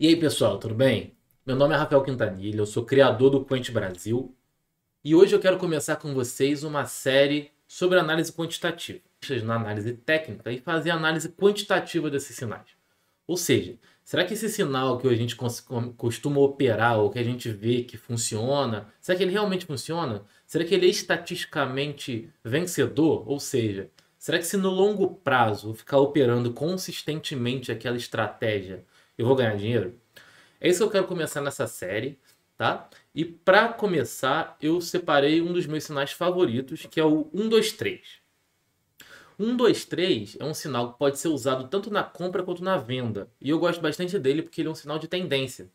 E aí, pessoal, tudo bem? Meu nome é Rafael Quintanilha, eu sou criador do Quant Brasil e hoje eu quero começar com vocês uma série sobre análise quantitativa, na análise técnica e fazer análise quantitativa desses sinais. Ou seja, será que esse sinal que a gente costuma operar ou que a gente vê que funciona, será que ele realmente funciona? Será que ele é estatisticamente vencedor? Ou seja, será que se no longo prazo eu ficar operando consistentemente aquela estratégia, eu vou ganhar dinheiro? É isso que eu quero começar nessa série, tá? E para começar, eu separei um dos meus sinais favoritos, que é o 1, 2, 3. 1, 2, 3 é um sinal que pode ser usado tanto na compra quanto na venda. E eu gosto bastante dele porque ele é um sinal de tendência.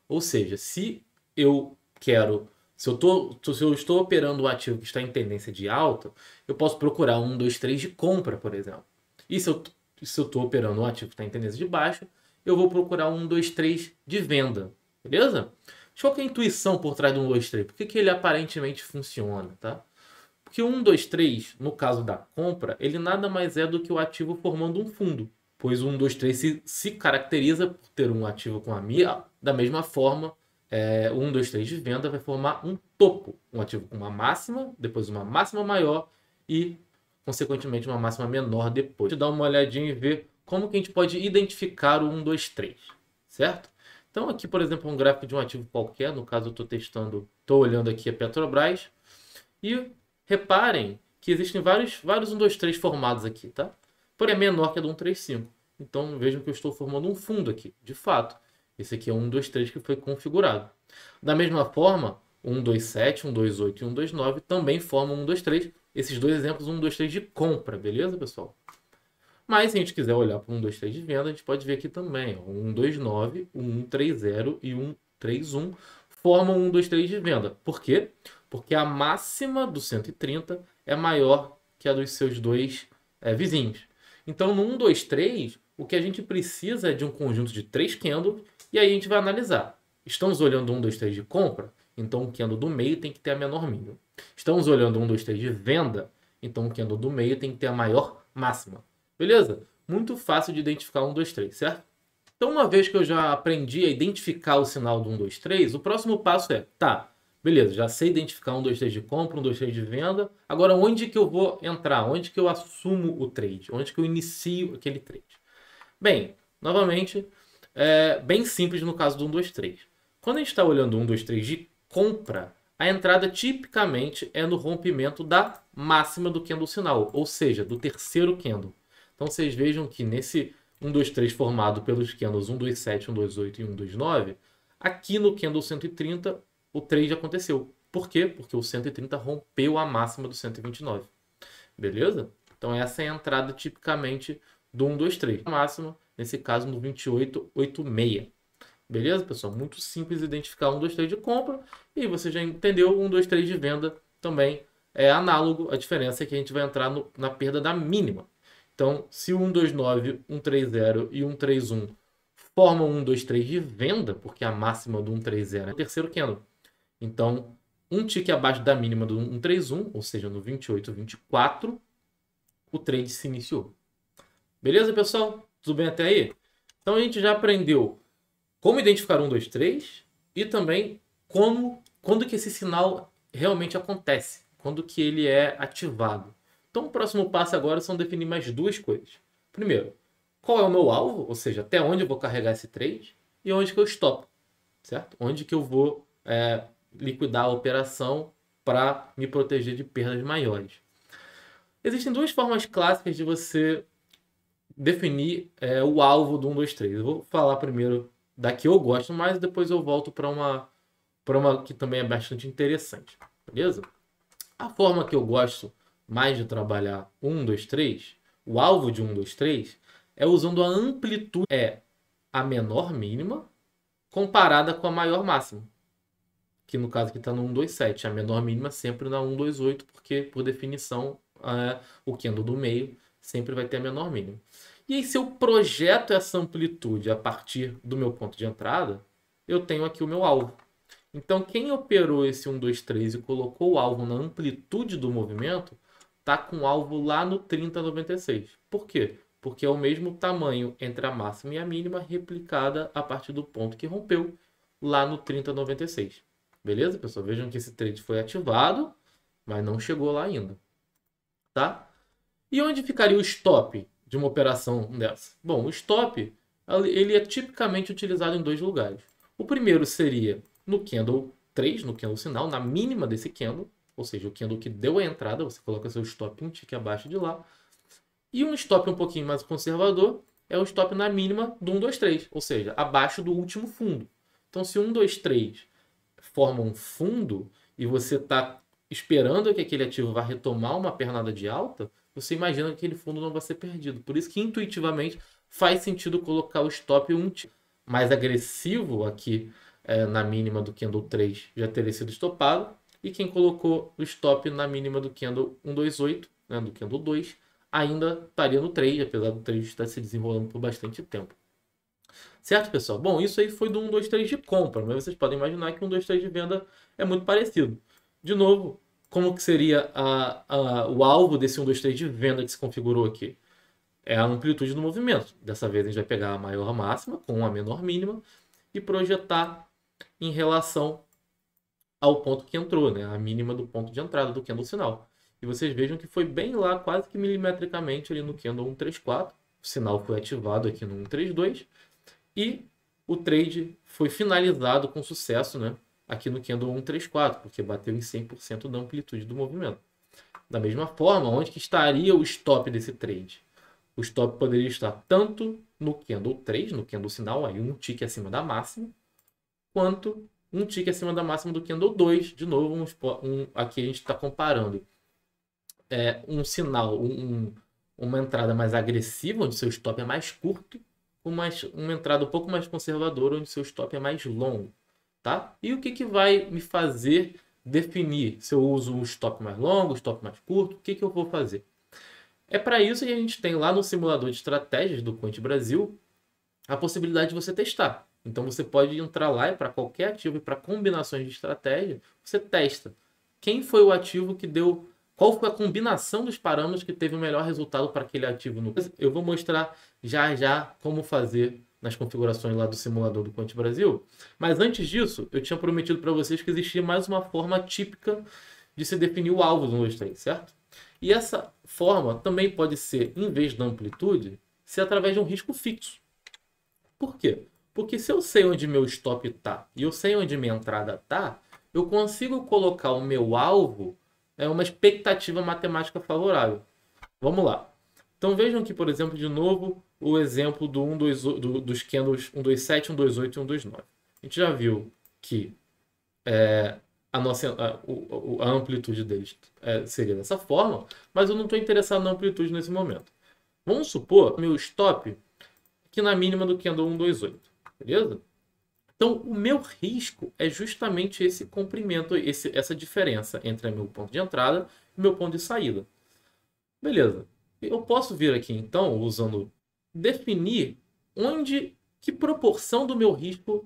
Ou seja, se eu quero, se eu estou operando um ativo que está em tendência de alta, eu posso procurar um 2 3 de compra, por exemplo. E se eu estou operando um ativo que está em tendência de baixa, eu vou procurar um 2 3 de venda. Beleza? Qual que é a intuição por trás do 1, 2, 3? Por que ele aparentemente funciona, tá? Porque o 1, 2, 3, no caso da compra, ele nada mais é do que o ativo formando um fundo. Pois o 1, 2, 3 se caracteriza por ter um ativo com a MIA, da mesma forma, o 1, 2, 3 de venda vai formar um topo. Um ativo com uma máxima, depois uma máxima maior e, consequentemente, uma máxima menor depois. Deixa eu dar uma olhadinha e ver como que a gente pode identificar o 1, 2, 3, certo? Então aqui, por exemplo, um gráfico de um ativo qualquer, no caso eu estou olhando aqui a Petrobras, e reparem que existem vários 1, 2, 3 formados aqui, tá? Porém, é menor que a do 1, 3, 5. Então, vejam que eu estou formando um fundo aqui, de fato. Esse aqui é o 1, 2, 3 que foi configurado. Da mesma forma, 1, 2, 7, 1, 2, 8 e 1, 2, 9 também formam 1, 2, 3. Esses dois exemplos, 1, 2, 3 de compra, beleza, pessoal? Mas se a gente quiser olhar para o 1, 2, 3 de venda, a gente pode ver aqui também. Ó, 1, 2, 9, 1, 3, 0 e 1, 3, 1 formam 1, 2, 3 de venda. Por quê? Porque a máxima do 130 é maior que a dos seus dois vizinhos. Então, no 1, 2, 3, o que a gente precisa é de um conjunto de 3 candles e aí a gente vai analisar. Estamos olhando 1, 2, 3 de compra? Então, o candle do meio tem que ter a menor mínima. Estamos olhando 1, 2, 3 de venda? Então, o candle do meio tem que ter a maior máxima. Beleza? Muito fácil de identificar 1, 2, 3, certo? Então, uma vez que eu já aprendi a identificar o sinal do 1, 2, 3, o próximo passo é, tá, beleza, já sei identificar 1, 2, 3 de compra, 1, 2, 3 de venda. Agora, onde que eu vou entrar? Onde que eu assumo o trade? Onde que eu inicio aquele trade? Bem, novamente, é bem simples no caso do 1, 2, 3. Quando a gente está olhando 1, 2, 3 de compra, a entrada tipicamente é no rompimento da máxima do candle sinal, ou seja, do terceiro candle. Então vocês vejam que nesse 1, 2, 3 formado pelos candles 1, 2, 7, 1, 2, 8 e 1, 2, 9, aqui no candle 130 o trade aconteceu. Por quê? Porque o 130 rompeu a máxima do 129. Beleza? Então essa é a entrada tipicamente do 1, 2, 3. A máxima, nesse caso, no 28, 86. Beleza, pessoal? Muito simples identificar 1, 2, 3 de compra. E você já entendeu, 1, 2, 3 de venda também é análogo. A diferença é que a gente vai entrar na perda da mínima. Então, se o 1, 2, 9, 1, 3, 0 e 1, 3, 1 formam 1, 2, 3 de venda, porque a máxima do 1, 3, 0 é o terceiro candle. Então, um tique abaixo da mínima do 1, 3, 1, ou seja, no 28, 24, o trade se iniciou. Beleza, pessoal? Tudo bem até aí? Então a gente já aprendeu como identificar 1, 2, 3 e também quando que esse sinal realmente acontece, quando que ele é ativado. Então o próximo passo agora são definir mais duas coisas. Primeiro, qual é o meu alvo, ou seja, até onde eu vou carregar esse trade e onde que eu stop, certo? Onde que eu vou liquidar a operação para me proteger de perdas maiores. Existem duas formas clássicas de você definir o alvo do 1, 2, 3. Eu vou falar primeiro da que eu gosto mais, depois eu volto para uma que também é bastante interessante. Beleza? A forma que eu gosto mais de trabalhar 1, 2, 3, o alvo de 1, 2, 3, é usando a amplitude, a menor mínima comparada com a maior máxima. Que no caso aqui está no 1, 2, 7. A menor mínima sempre na 1, 2, 8, porque por definição o candle do meio sempre vai ter a menor mínima. E aí, se eu projeto essa amplitude a partir do meu ponto de entrada, eu tenho aqui o meu alvo. Então, quem operou esse 1, 2, 3 e colocou o alvo na amplitude do movimento, está com o alvo lá no 30,96. Por quê? porque é o mesmo tamanho entre a máxima e a mínima replicada a partir do ponto que rompeu lá no 30,96. Beleza, pessoal? Vejam que esse trade foi ativado, mas não chegou lá ainda. Tá? E onde ficaria o stop de uma operação dessa? Bom, o stop ele é tipicamente utilizado em dois lugares. O primeiro seria no candle 3, no candle sinal, na mínima desse candle, ou seja, o candle que deu a entrada, você coloca seu stop um tique abaixo de lá. E um stop um pouquinho mais conservador é o stop na mínima do 1, 2, 3, ou seja, abaixo do último fundo. Então, se 1, 2, 3 forma um fundo e você está esperando que aquele ativo vá retomar uma pernada de alta, você imagina que aquele fundo não vai ser perdido. Por isso que intuitivamente faz sentido colocar o stop um mais agressivo aqui na mínima do candle 3 já teria sido estopado. E quem colocou o stop na mínima do candle 128, né, do candle 2, ainda estaria no trade, apesar do trade estar se desenrolando por bastante tempo. Certo, pessoal? Bom, isso aí foi do 1, 2, 3 de compra, mas vocês podem imaginar que o 1, 2, 3 de venda é muito parecido. De novo, como que seria o alvo desse 1, 2, 3 de venda que se configurou aqui? É a amplitude do movimento. Dessa vez a gente vai pegar a maior máxima com a menor mínima e projetar em relação ao ponto que entrou, né? A mínima do ponto de entrada do candle sinal. E vocês vejam que foi bem lá, quase que milimetricamente ali no candle 134. O sinal foi ativado aqui no 132 e o trade foi finalizado com sucesso, né? Aqui no candle 134, porque bateu em 100% da amplitude do movimento. Da mesma forma, onde que estaria o stop desse trade? O stop poderia estar tanto no candle 3, no candle sinal, aí um tique acima da máxima, quanto um tique acima da máxima do candle 2. De novo, aqui a gente está comparando um sinal, uma entrada mais agressiva, onde seu stop é mais curto, com uma entrada um pouco mais conservadora, onde seu stop é mais longo. Tá? E o que vai me fazer definir se eu uso um stop mais longo, um stop mais curto? O que eu vou fazer? É para isso que a gente tem lá no simulador de estratégias do Quant Brasil a possibilidade de você testar. Então você pode entrar lá e para qualquer ativo e para combinações de estratégia, você testa. Quem foi o ativo que deu... Qual foi a combinação dos parâmetros que teve o melhor resultado para aquele ativo? Eu vou mostrar já como fazer nas configurações lá do simulador do Quant Brasil. Mas antes disso, eu tinha prometido para vocês que existia mais uma forma típica de se definir o alvo do 1, 2, 3, certo? E essa forma também pode ser, em vez da amplitude, ser através de um risco fixo. Por quê? Porque se eu sei onde meu stop está e eu sei onde minha entrada está, eu consigo colocar o meu alvo uma expectativa matemática favorável. Vamos lá. Então vejam aqui, por exemplo, de novo, o exemplo dos candles 127, 128 e 129. A gente já viu que a amplitude deles seria dessa forma, mas eu não estou interessado na amplitude nesse momento. Vamos supor meu stop aqui na mínima do candle 128, beleza? Então o meu risco é justamente esse comprimento, essa diferença entre o meu ponto de entrada e o meu ponto de saída. Beleza. Eu posso vir aqui então, definir que proporção do meu risco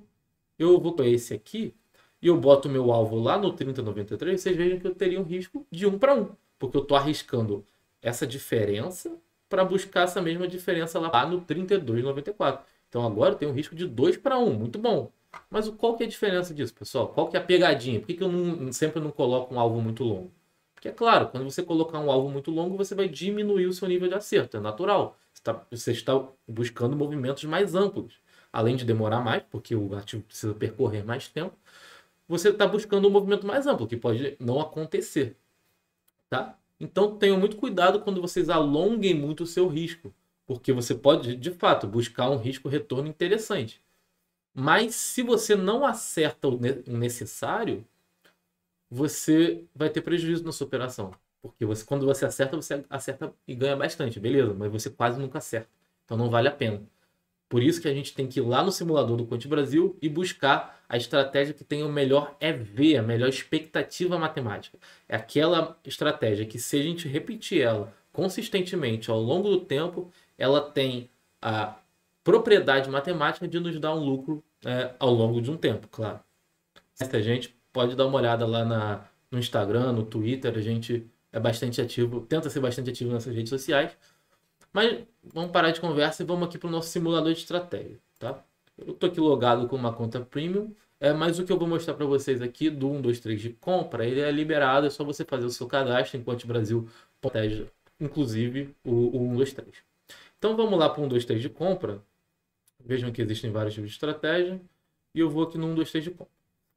eu vou com esse aqui, e eu boto o meu alvo lá no 30,93, vocês vejam que eu teria um risco de 1 para 1, porque eu estou arriscando essa diferença para buscar essa mesma diferença lá no 32,94. Então agora eu tenho um risco de 2 para 1, muito bom. Mas qual que é a diferença disso, pessoal? Qual que é a pegadinha? Por que eu sempre não coloco um alvo muito longo? Porque é claro, quando você colocar um alvo muito longo, você vai diminuir o seu nível de acerto, é natural. Você está buscando movimentos mais amplos. Além de demorar mais, porque o ativo precisa percorrer mais tempo, você está buscando um movimento mais amplo, que pode não acontecer. Tá? Então tenham muito cuidado quando vocês alonguem muito o seu risco, porque você pode, de fato, buscar um risco-retorno interessante. Mas se você não acerta o necessário, você vai ter prejuízo na sua operação. Porque quando você acerta e ganha bastante, beleza, mas você quase nunca acerta. Então não vale a pena. Por isso que a gente tem que ir lá no simulador do Quant Brasil e buscar a estratégia que tem o melhor EV, a melhor expectativa matemática. É aquela estratégia que, se a gente repetir ela consistentemente ao longo do tempo, ela tem a propriedade matemática de nos dar um lucro ao longo de um tempo, claro. A gente pode dar uma olhada lá no Instagram, no Twitter, a gente é bastante ativo, tenta ser bastante ativo nessas redes sociais. Mas vamos parar de conversa e vamos aqui para o nosso simulador de estratégia, tá? Eu estou aqui logado com uma conta premium, mas o que eu vou mostrar para vocês aqui do 123 de compra, ele é liberado, é só você fazer o seu cadastro em Quant Brasil, protege, inclusive o 123. Então vamos lá para o 123 de compra. Vejam que existem vários tipos de estratégia. E eu vou aqui no 123 de compra.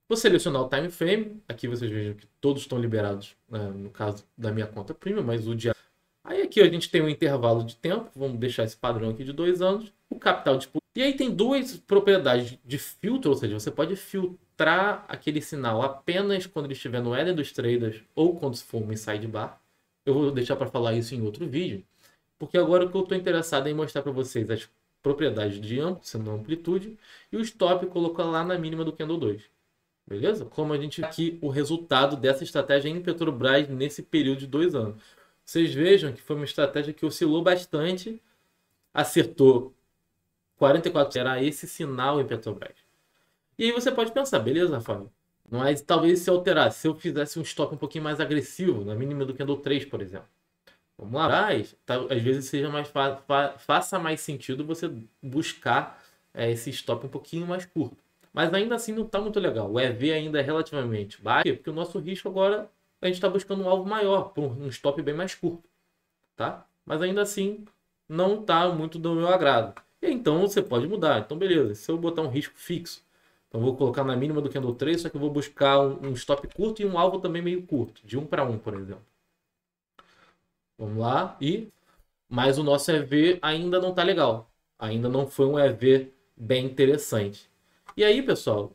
Vou selecionar o time frame. Aqui vocês vejam que todos estão liberados, né, no caso da minha conta premium, mas o dia. Aí aqui a gente tem um intervalo de tempo. Vamos deixar esse padrão aqui de 2 anos. O capital de. E aí tem duas propriedades de filtro, ou seja, você pode filtrar aquele sinal apenas quando ele estiver no L dos traders ou quando for um inside bar. Eu vou deixar para falar isso em outro vídeo. Porque agora o que eu estou interessado é em mostrar para vocês as propriedades de sendo amplitude, e o stop colocar lá na mínima do candle 2. Beleza? Como a gente aqui o resultado dessa estratégia em Petrobras nesse período de 2 anos. Vocês vejam que foi uma estratégia que oscilou bastante, acertou 44, era esse sinal em Petrobras. E aí você pode pensar, beleza, Rafael? Mas talvez se alterasse, se eu fizesse um stop um pouquinho mais agressivo, na mínima do candle 3, por exemplo. Vamos lá, às vezes seja mais faça mais sentido você buscar esse stop um pouquinho mais curto. Mas ainda assim não está muito legal. O EV ainda é relativamente baixo, porque o nosso risco agora a gente está buscando um alvo maior, por um stop bem mais curto, tá? Mas ainda assim não está muito do meu agrado. E então você pode mudar. Então beleza, se eu botar um risco fixo, então eu vou colocar na mínima do candle 3, só que eu vou buscar um stop curto e um alvo também meio curto, de 1 para 1, por exemplo. Vamos lá. Mas o nosso EV ainda não está legal. Ainda não foi um EV bem interessante. E aí, pessoal,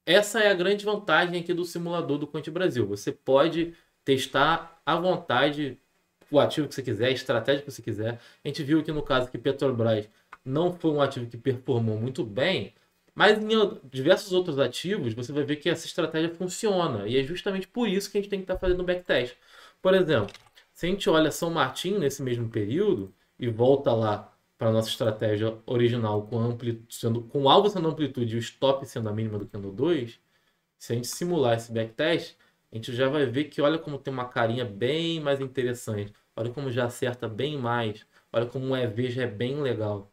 essa é a grande vantagem aqui do simulador do Quant Brasil. Você pode testar à vontade o ativo que você quiser, a estratégia que você quiser. A gente viu aqui no caso que Petrobras não foi um ativo que performou muito bem, mas em diversos outros ativos você vai ver que essa estratégia funciona. E é justamente por isso que a gente tem que estar fazendo o backtest. Por exemplo, se a gente olha São Martinho nesse mesmo período e volta lá para a nossa estratégia original com o alvo sendo amplitude e o stop sendo a mínima do candle 2, se a gente simular esse backtest, a gente já vai ver que olha como tem uma carinha bem mais interessante. Olha como já acerta bem mais. Olha como o EV já é bem legal.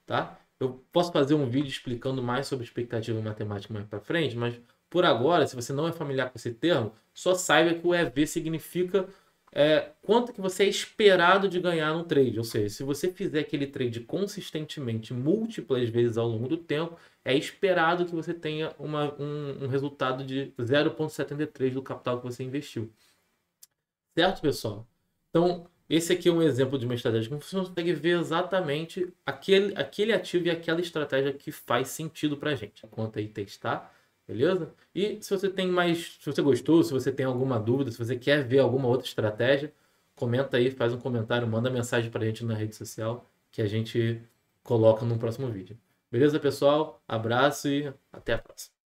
Tá? Eu posso fazer um vídeo explicando mais sobre expectativa matemática mais para frente, mas por agora, se você não é familiar com esse termo, só saiba que o EV significa quanto que você é esperado de ganhar no trade. Ou seja, se você fizer aquele trade consistentemente, múltiplas vezes ao longo do tempo, é esperado que você tenha um resultado de 0,73 do capital que você investiu. Certo, pessoal? Então, esse aqui é um exemplo de uma estratégia que você consegue ver exatamente aquele ativo e aquela estratégia que faz sentido para a gente. Conta aí testar. Beleza? E se você tem mais, se você gostou, se você tem alguma dúvida, se você quer ver alguma outra estratégia, comenta aí, faz um comentário, manda mensagem para a gente na rede social que a gente coloca no próximo vídeo. Beleza, pessoal? Abraço e até a próxima.